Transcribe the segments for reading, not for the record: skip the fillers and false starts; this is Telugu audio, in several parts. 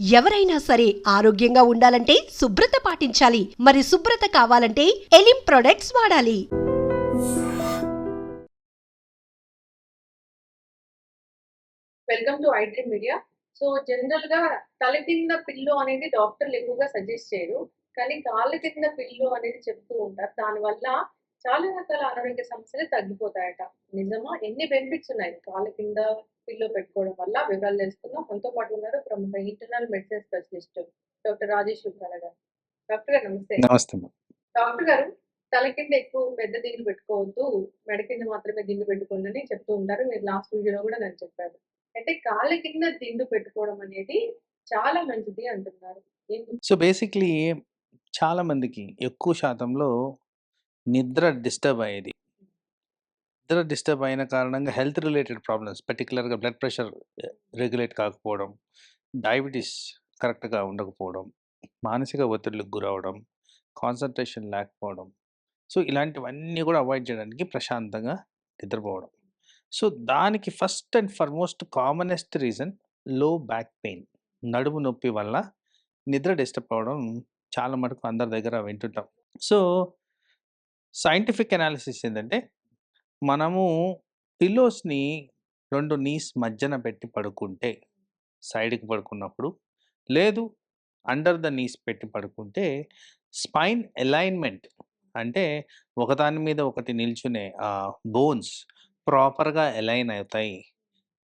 ఎవరైనా సరే ఆరోగ్యంగా ఉండాలంటే శుభ్రత పాటించాలి. మరి శుభ్రత కావాలంటే ఎలిం ప్రొడక్ట్స్ వాడాలి. Welcome to iDream media. So general గా తల కింద పిల్లో అనేది డాక్టర్లు ఎక్కువగా సజెస్ట్ చేయరు. కానీ కాళ్ళ కింద పిల్లో అనేది చెప్తూ ఉంటారు. దానివల్ల చాలా రకాల అనారోగ్య సమస్యలు తగ్గిపోతాయట. నిజమా? ఎన్ని బెనిఫిట్స్ ఉన్నాయి కాళ్ళ కింద పిల్లో పెట్టుకోవడం వల్ల? వివరాలు తెలుసుకుందాం. మనతో పాటు ఉన్నారు ప్రముఖ internal medicine specialist doctor Rajesh Rudrala గారు. డాక్టర్ గారు నమస్తే. నమస్తే అమ్మా. డాక్టర్ గారు, తల కింద ఎక్కువ పెద్ద దిండు పెట్టుకోవద్దు, మెడ కింద మాత్రమే దిండు పెట్టుకోండి అని చెప్తూ ఉంటారు. మీరు లాస్ట్ వీడియోలో కూడా నాకు చెప్పారు. అయితే కాళ్ళ కింద దిండు పెట్టుకోవడం అనేది చాలా మంచిది అంటున్నారు. ఎందుకు? సో బేసిక్‌లీ చాలా మందికి ఎక్కువ శాతంలో నిద్ర డిస్టర్బ్ అయ్యేది. నిద్ర డిస్టర్బ్ అయిన కారణంగా హెల్త్ రిలేటెడ్ ప్రాబ్లమ్స్ పర్టిక్యులర్‌గా బ్లడ్ ప్రెషర్ రెగ్యులేట్ కాకపోవడం, డయాబెటిస్ కరెక్ట్‌గా ఉండకపోవడం, మానసిక ఒత్తిడికి గురవ్వడం, కాన్సంట్రేషన్ లేకపోవడం. సో ఇలాంటివన్నీ కూడా అవాయిడ్ చేయడానికి ప్రశాంతంగా నిద్రపోవడం. సో దానికి first and foremost commonest reason లో బ్యాక్ పెయిన్. నడుము నొప్పి వల్ల నిద్ర డిస్టర్బ్ అవ్వడం చాలా మటుకు అందరి దగ్గర వింటుంటాం. సో సైంటిఫిక్ అనాలిసిస్ ఏంటంటే మనము పిల్లోస్‌ని 2 నీస్ మధ్యన పెట్టి పడుకుంటే, సైడ్‌కి పడుకున్నప్పుడు, లేదు అండర్ ద నీస్ పెట్టి పడుకుంటే స్పైన్ అలైన్‌మెంట్ అంటే ఒకదాని మీద ఒకటి నిల్చునే బోన్స్ ప్రాపర్‌గా అలైన్ అవుతాయి.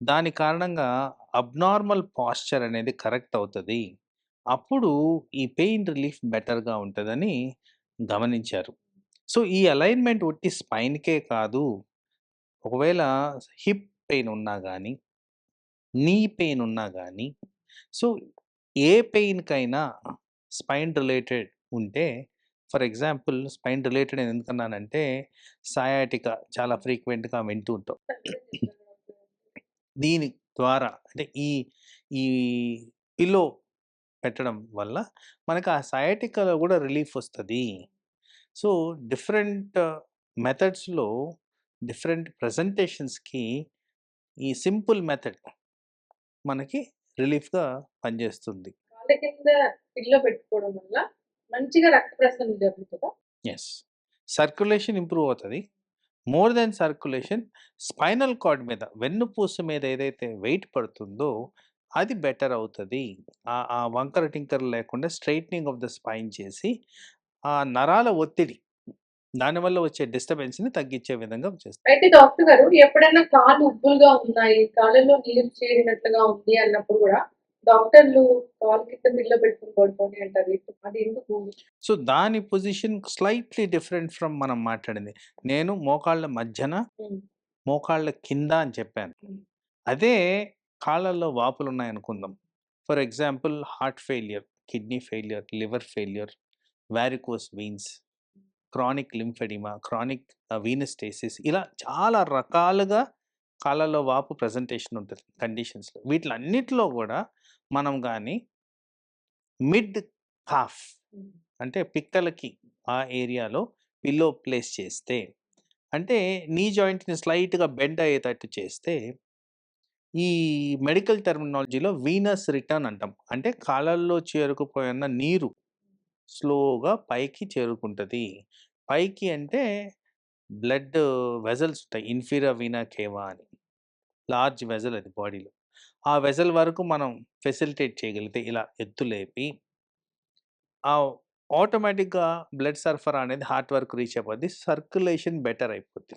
దాని కారణంగా అబ్నార్మల్ పోస్చర్ అనేది కరెక్ట్ అవుతది. అప్పుడు ఈ పెయిన్ రిలీఫ్ బెటర్‌గా ఉంటదని గమనించారు. సో ఈ అలైన్‌మెంట్ ఉట్టి స్పైన్‌కే కాదు. ఒకవేళ హిప్ పెయిన్ ఉన్నా గానీ, నీ పెయిన్ ఉన్నా గానీ, సో ఏ పెయిన్‌కైనా స్పైన్ రిలేటెడ్ ఉంటే, ఫర్ ఎగ్జాంపుల్ స్పైన్ రిలేటెడ్ నేను ఎందుకన్నానంటే సయాటికా చాలా ఫ్రీక్వెంట్‌గా వింటూ ఉంటాం. దీని ద్వారా అంటే ఈ పిల్లో పెట్టడం వల్ల మనకు ఆ సయాటికాలో కూడా రిలీఫ్ వస్తది. సో డిఫరెంట్ మెథడ్స్‌లో డిఫరెంట్ ప్రెజెంటేషన్స్‌కి ఈ సింపుల్ మెథడ్ మనకి రిలీఫ్‌గా పనిచేస్తుంది. కాళ్ళ కింద పిల్లో పెట్టుకోవడం వల్ల మంచిగా రక్త ప్రసరణ జరుగుతుందా? యెస్. సర్క్యులేషన్ ఇంప్రూవ్ అవుతది. More than circulation spinal cord మీద వెన్నుపూస మీద ఏదైతే వెయిట్ పడుతుందో అది బెటర్ అవుతది. ఆ వంకర టింకర లేకుండా స్ట్రెయిటనింగ్ ఆఫ్ ద స్పైన్ చేసి ఆ నరాల ఒత్తిడి దానివల్ల వచ్చే డిస్టర్బెన్స్‌ని తగ్గించే విధంగా చేస్తుంది. అయితే డాక్టర్ గారు, ఎప్పుడైనా కాళ్ళు ఉబ్బులుగా ఉన్నాయి, కాళ్ళలో నీరు చేరినట్లుగా ఉంది అన్నప్పుడు కూడా డాక్టర్లు కాళ్ళ కింద పిల్లో పెట్టుకొని పడుకోండి అంటారు. అది ఎందుకు? సో దాని పొజిషన్ స్లైట్‌లీ డిఫరెంట్ ఫ్రమ్ మనం మాట్లాడింది. నేను మోకాళ్ళ మధ్యన, హ్మ్. మోకాళ్ళ కింద అని చెప్పాను. హ్మ్. అదే కాళ్ళల్లో వాపులున్నాయనుకుందాం. For example heart failure, kidney failure, liver failure, varicose veins, chronic lymphedema, chronic venous stasis ఇలా చాలా రకాలుగా కాళ్ళలో వాపు ప్రెజెంటేషన్ ఉంటది కండిషన్స్‌లో. వీటిలన్నిటిలో గూడా మనం గాని మిడ్ కాఫ్ హ్మ్. అంటే పిక్కలకి ఆ ఏరియాలో పిల్లో ప్లేస్ చేస్తే, అంటే నీ జాయింట్‌ని స్లైట్‌గా బెండ్ అయ్యేటట్టు చేస్తే ఈ మెడికల్ టెర్మినాలజీలో వీనస్ రిటర్న్ అంటాం. అంటే కాళ్ళల్లో చేరుకుపోయున్న నీరు స్లోగా పైకి చేరుకుంటది. పైకి అంటే బ్లడ్ వెసల్స్ ఉంటాయి. ఇన్ఫీరియర్ వీనా కేవా అని. లార్జ్ వెసల్ అది బాడీలో. ఆ వెసల్ వరకు మనం ఫెసిలిటేట్ చేయగలిగితే ఇలా ఎత్తు లేపి ఆవ్ ఆటోమేటిక్‌గా బ్లడ్ సరఫరా అనేది హార్ట్ వరకు రీచ్ అయిపోద్ది. సర్క్యులేషన్ బెటర్ అయిపోద్ది.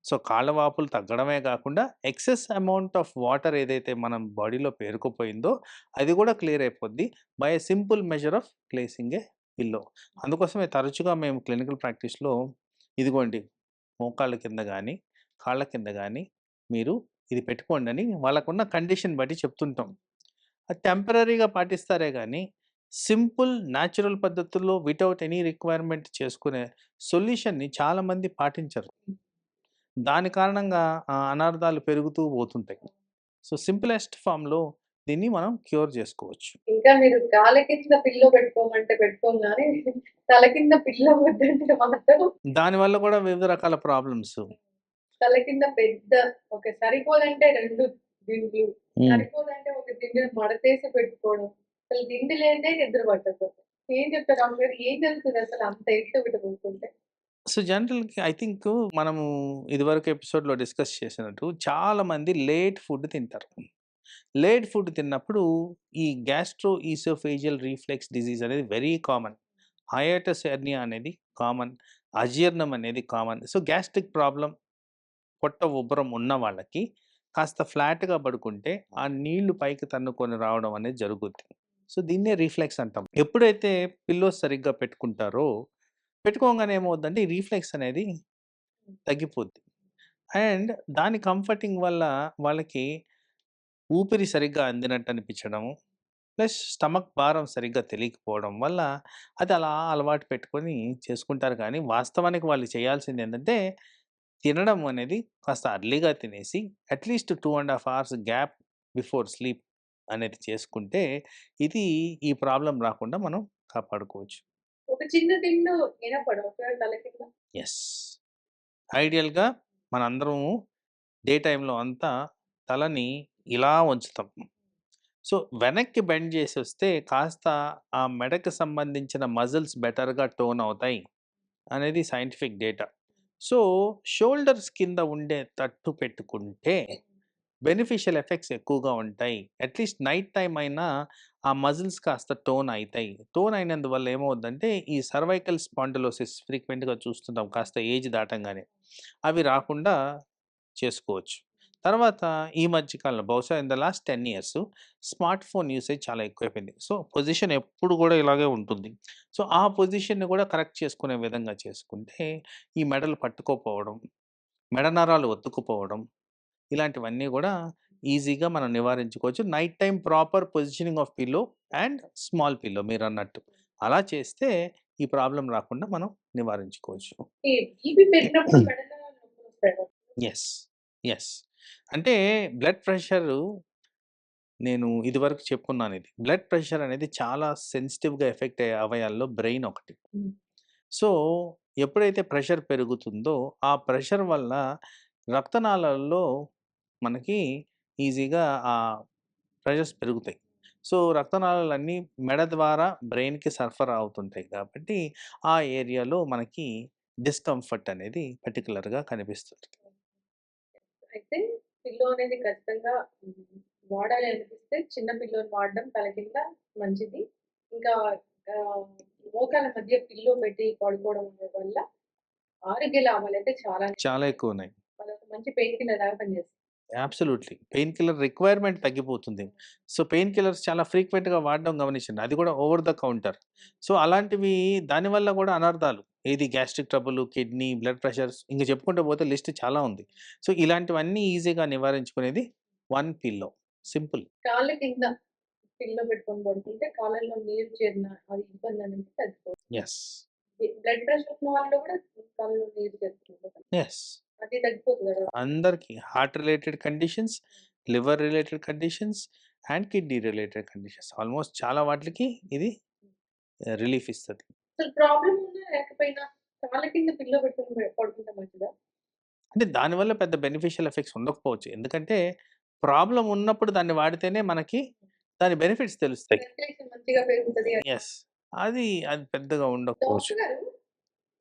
సో, కాళ్ళ వాపులు తగ్గడమే కాకుండా ఎక్సెస్ అమౌంట్ ఆఫ్ వాటర్ ఏదైతే మనం బాడీలో పేరుకుపోయిందో అది కూడా క్లియర్ అయిపోద్ది. By a simple measure of placing a pillow. అందుకోసమే తరచుగా మేము క్లినికల్ ప్రాక్టీస్‌లో ఇదిగోండి మోకాళ్ళ కింద గాని, కాళ్ళ కింద గాని మీరు ఇది పెట్టుకోండని వాళ్ళకున్న కండిషన్ బట్టి చెప్తుంటాం. అది టెంపరరీగా పాటిస్తారే గానీ, సింపుల్ న్యాచురల్ పద్ధతుల్లో వితౌట్ ఎనీ రిక్వైర్మెంట్ చేసుకునే సొల్యూషన్‌ని చాలామంది పాటించరు. దాని కారణంగా అనార్థాలు పెరుగుతూ పోతుంటాయి. సో, సింపులెస్ట్ ఫార్మ్‌లో దీన్ని మనం క్యూర్ చేసుకోవచ్చు. ఇంకా మీరు కాళ్ళ కింద పిల్లో పెట్టుకోమంటే పెట్టుకోము గానీ, తల కింద పిల్లో వద్దంటే మాత్రం దానివల్ల కూడా వివిధ రకాల ప్రాబ్లమ్స్. తల కింద పెద్ద సరిపోదంటే 2 దిండ్లు, హ్మ్. సరిపోదంటే ఒక దిండుని మడతేసి పెట్టుకోవడం. అసలు తిండి లేదే నిద్ర పట్టదు. ఏం చెప్తారు డాక్టర్ గారు? ఏం జరుగుతుంది అసలు అంత ఎడిక్ట్ పోతుంటే? సో, జనరల్‌గా ఐ థింక్ మనము ఇదివరకు ఎపిసోడ్‌లో డిస్కస్ చేసినట్టు చాలామంది లేట్ ఫుడ్ తింటారు. లేట్ ఫుడ్ తిన్నప్పుడు ఈ గ్యాస్ట్రో ఈసోఫేజియల్ రిఫ్లెక్స్ డిసీజ్ అనేది వెరీ కామన్. హైయాటస్ హెర్నియా అనేది కామన్. అజీర్ణం అనేది కామన్. సో, గ్యాస్ట్రిక్ ప్రాబ్లమ్ పొట్ట ఉబ్బరం ఉన్న వాళ్ళకి కాస్త ఫ్లాట్‌గా పడుకుంటే ఆ నీళ్లు పైకి తన్నుకొని రావడం అనేది జరుగుద్ది. సో, దీన్నే రిఫ్లెక్స్ అంటాం. ఎప్పుడైతే పిల్లోస్ సరిగ్గా పెట్టుకుంటారో పెట్టుకోంగానే ఏమవుద్దంటే ఈ రిఫ్లెక్స్ అనేది తగ్గిపోద్ది. అండ్ దాని కంఫర్టింగ్ వల్ల వాళ్ళకి ఊపిరి సరిగ్గా అందినట్టు అనిపించడము. ప్లస్ స్టమక్ భారం సరిగ్గా తెలియకపోవడం వల్ల అది అలా అలవాటు పెట్టుకొని చేసుకుంటారు కానీ వాస్తవానికి వాళ్ళు చేయాల్సిందేంటంటే తినడం అనేది కాస్త ఎర్లీగా తినేసి at least 2½ hours gap before sleep అనేది చేసుకుంటే ఇది ఈ ప్రాబ్లమ్ రాకుండా మనం కాపాడుకోవచ్చు. ఒక చిన్న తిండు వినపా డాక్టర్ గారు తల కింద? యెస్. ఐడియల్‌గా మనందరము డే టైమ్‌లో అంతా తలని ఇలా వంచుతాం. సో, వెనక్కి బెండ్ చేసొస్తే కాస్త ఆ మెడకు సంబంధించిన మజిల్స్ బెటర్‌గా టోన్ అవుతాయి అనేది సైంటిఫిక్ డేటా. సో, షోల్డర్స్ కింద ఉండే తట్టు పెట్టుకుంటే బెనిఫిషియల్ ఎఫెక్ట్స్ ఎక్కువగా ఉంటాయి. అట్‌లీస్ట్ నైట్ టైమ్ అయినా ఆ మజిల్స్ కాస్త టోన్ అయితాయి. టోన్ అయినందువల్ల ఏమవుద్దంటే ఈ సర్వైకల్ స్పాండిలోసిస్ ఫ్రీక్వెంట్‌గా చూస్తుంటాం కాస్త ఏజ్ దాటంగానే. అవి రాకుండా చేసుకోవచ్చు. తర్వాత ఈ మధ్య కాలంలో బహుశా in the last 10 years smart phone usage చాలా ఎక్కువైపోయింది. సో, పొజిషన్ ఎప్పుడు గూడా ఇలాగే ఉంటుంది. సో, ఆ పొజిషన్‌ని గూడా కరెక్ట్ చేసుకునే విధంగా చేసుకుంటే ఈ మెడలు పట్టుకోపోవడం, మెడ నరాలు ఒత్తుకుపోవడం ఇలాంటివన్నీ గూడా ఈజీగా మనం నివారించుకోవచ్చు. Night time proper positioning of pillow and small pillow మీరన్నట్టు. అలా చేస్తే ఈ ప్రాబ్లమ్ రాకుండా మనం నివారించుకోవచ్చు. ఈ బీపీ పెరిగినప్పుడు మెడలో నొప్పులొస్తాయా డాక్టర్? యెస్. యెస్. అంటే బ్లడ్ ప్రెషరు నేను ఇదివరకు చెప్పుకున్నానిది. బ్లడ్ ప్రెషర్ అనేది చాలా సెన్సిటివ్‌గా ఎఫెక్ట్ అయ్యే అవయాల్లో బ్రెయిన్ ఒకటి. హ్మ్. సో, ఎప్పుడైతే ప్రెషర్ పెరుగుతుందో, ఆ ప్రెషర్ వల్ల రక్తనాళాల్లో మనకి ఈజీగా ప్రెషర్స్ పెరుగుతాయి. సో, రక్తనాళాలన్నీ మెడ ద్వారా బ్రెయిన్‌కి సరఫరా అవుతుంటాయి కాబట్టి, ఆ ఏరియాలో మనకి డిస్కంఫర్ట్ అనేది పర్టిక్యులర్‌గా కనిపిస్తుంది. అయితే పిల్లో అనేది ఖచ్చితంగా వాడాలి అనిపిస్తే చిన్న పిల్లోని వాడడం తల కింద మంచిది. ఇంకా ఆహ్, మోకాళ్ళ మధ్య పిల్లో పెట్టి పడుకోవడం వల్ల ఆరోగ్య లాభాలైతే చాలానే చాలా ఉన్నాయి. ఎక్కువున్నాయి. అదొక మంచి పెయిన్ కిల్లర్ లాగా పనిచేస్తుంది. అబ్సల్యూట్‌లీ. పెయిన్ కిల్లర్ రిక్వైర్‌మెంట్ తగ్గిపోతుంది. సో, పెయిన్ కిల్లర్స్ చాలా ఫ్రీక్వెంట్‌గా వాడడం గమనించండి. అది కూడా ఓవర్ ద కౌంటర్. సో, అలాంటివి దానివల్ల కూడా అనర్థాలు. ఏది gastric trouble, kidney, blood pressures ఇంక చెప్పుకుంటూ పోతే లిస్ట్ చాలా ఉంది. సో, ఇలాంటివన్నీ ఈజీగా నివారించుకునేది వన్ పిల్లో. సింపుల్. కాళ్ళ కింద పిల్లో పెట్టుకొని పడుకుంటే కాళ్ళలో నీరు చేరిన అది ఇబ్బంది అనేది తగ్గిపోతుంది. యెస్. బ్లడ్ ప్రెషర్ ఉన్న వాళ్ళు కూడా కాళ్ళలో నీరు చేరుతుంది కదా! యెస్. అది తగ్గిపోతుందా డాక్టర్? అందరికి heart related conditions, liver related conditions and kidney related conditions almost చాలా వాటిలకి ఇది రిలీఫ్ ఇస్తది. అసలు ప్రాబ్లమ్ ఉన్నా లేకపోయినా కాళ్ళ కింద పిల్లో పెట్టుకొని పడుకుంటే మంచిదా? అంటే దానివల్ల పెద్ద బెనిఫిషియల్ ఎఫెక్ట్స్ ఉండకపోవచ్చు. ఎందుకంటే ప్రాబ్లమ్ ఉన్నప్పుడు దాన్ని వాడితేనే మనకి దాని బెనిఫిట్స్ తెలుస్తాయి. సర్క్యులేషన్ మంచిగా పెరుగుతది అని. యెస్. అది పెద్దగా ఉండకపోవచ్చు. డాక్టర్ గారు,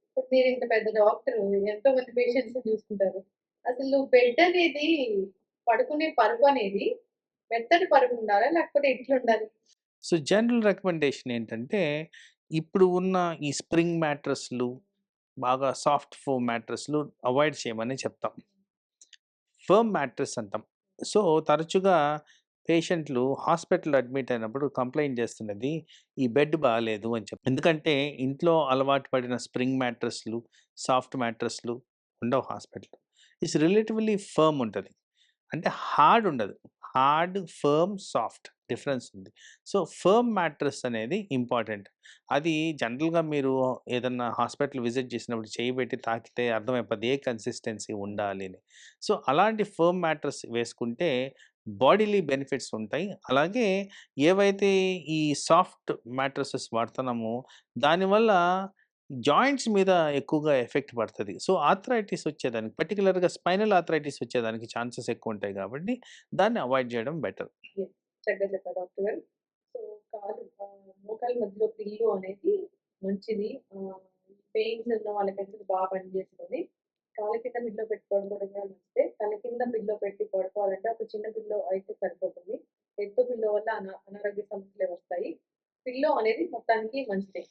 ఇప్పుడు మీరు ఇంత పెద్ద డాక్టరు, ఎంతో మంది పేషెంట్స్‌ని చూసుకుంటారు. అసలు బెడ్ అనేది పడుకునే పరుపు అనేది మెత్తటి పరుపు ఉండాలా? లేకపోతే ఎట్లుండాలి? సో, జనరల్ రికమెండేషన్ ఏంటంటే ఇప్పుడు ఉన్న ఈ స్ప్రింగ్ మ్యాట్రెస్‌లు, బాగా సాఫ్ట్ ఫోమ్ మ్యాట్రెస్‌లు అవాయిడ్ చేయమని చెప్తాం. ఫర్మ్ మ్యాట్రెస్ అంటాం. సో, తరచుగా పేషెంట్‌లు హాస్పిటల్‌లో అడ్మిట్ అయినప్పుడు కంప్లెయింట్ చేస్తున్నది ఈ బెడ్ బాలేదు అని చెప్పి. ఎందుకంటే ఇంట్లో అలవాటు పడిన స్ప్రింగ్ మ్యాట్రెస్‌లు, సాఫ్ట్ మ్యాట్రెస్‌లు ఉండవు హాస్పిటల్‌లో. ఇట్స్ రిలేటివ్‌లీ ఫర్మ్ ఉంటది. అంటే హార్డ్ ఉండదు. హార్డ్, ఫర్మ్, సాఫ్ట్ డిఫరెన్స్ ఉంది. సో, ఫర్మ్ మ్యాట్రెస్ అనేది ఇంపార్టెంట్. అది జనరల్‌గా మీరు ఏదన్నా హాస్పిటల్ విజిట్ చేసినప్పుడు చెయ్యి పెట్టి తాకితే అర్థమైపోద్ది ఏ కన్సిస్టెన్సీ ఉండాలి అని. సో, అలాంటి ఫర్మ్ మ్యాట్రెస్ వేసుకుంటే బాడీలీ బెనిఫిట్స్ ఉంటాయి. అలాగే ఏవైతే ఈ సాఫ్ట్ మ్యాట్రెసెస్ వాడుతున్నామో దానివల్ల జాయింట్స్ మీద ఎక్కువగా ఎఫెక్ట్ పడతది. సో, ఆర్థరైటిస్ వచ్చేదానికి పర్టిక్యులర్‌గా స్పైనల్ ఆర్థరైటిస్ వచ్చేదానికి ఛాన్సెస్ ఎక్కువుంటాయి కాబట్టి దాన్ని అవాయిడ్ చేయడం బెటర్. చక్కగా చెప్పారు డాక్టర్ గారు. సో, కాలు మోకాల మధ్యలో పిల్లు అనేది మంచిది. పెయిన్స్ ఉన్న వాళ్ళకైతే ఇది బాగా పనిచేస్తుంది. కాళ్ళ కింద పిల్లో పెట్టి పడుకోవడం కూడా మంచిదే. తల కింద పిల్లో పెట్టి పడుకోవాలంటే ఒక చిన్న పిల్లో అయితే సరిపోతుంది. ఎత్తు పిల్లో వల్ల అనారోగ్య సమస్యలే వస్తాయి. పిల్లో అనేది మొత్తానికి మంచిదే.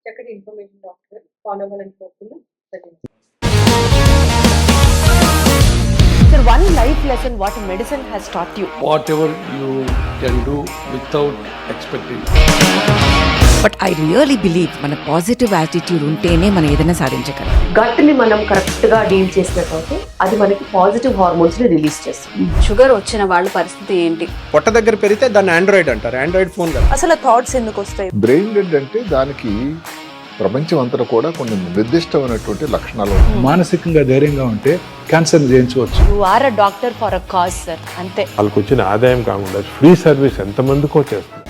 చక్కటి ఇన్ఫర్మేషన్ డాక్టర్ ఫాలో అవ్వాలని కోరుతున్నాం. ధన్యవాదాలు. Sir, one life lesson what medicine has taught you. whatever you can do without expecting. But I really believe మన పాజిటివ్ యాటిట్యూడ్ ఉంటేనే మనం ఏదైనా సాధించగలం. గట్ని మనం కరెక్ట్ గా డీల్ చేసినట్లయితే అది మనకి పాజిటివ్ హార్మోన్స్ ని రిలీజ్ చేస్తుంది. షుగర్ వచ్చిన వాళ్ళ పరిస్థితి ఏంటి? పొట్ట దగ్గర పెరిగితే దాన్ని ఆండ్రాయిడ్ అంటారు, ఆండ్రాయిడ్ ఫోన్ కదా. అసలు థాట్స్ ఎందుకు వస్తాయి? బ్రెయిన్ డెడ్ అంటే దానికి ప్రపంచం అంతా కూడా కొన్ని నిర్దిష్టమైనటువంటి లక్షణాలు ఉన్నాయి. మానసికంగా ధైర్యంగా ఉంటే క్యాన్సర్ జయించవచ్చు. You are a doctor for a cause sir, అంతే. వాళ్ళకి వచ్చిన ఆదాయం కాకుండా ఫ్రీ సర్వీస్ ఎంతమందికో చేస్తుంది.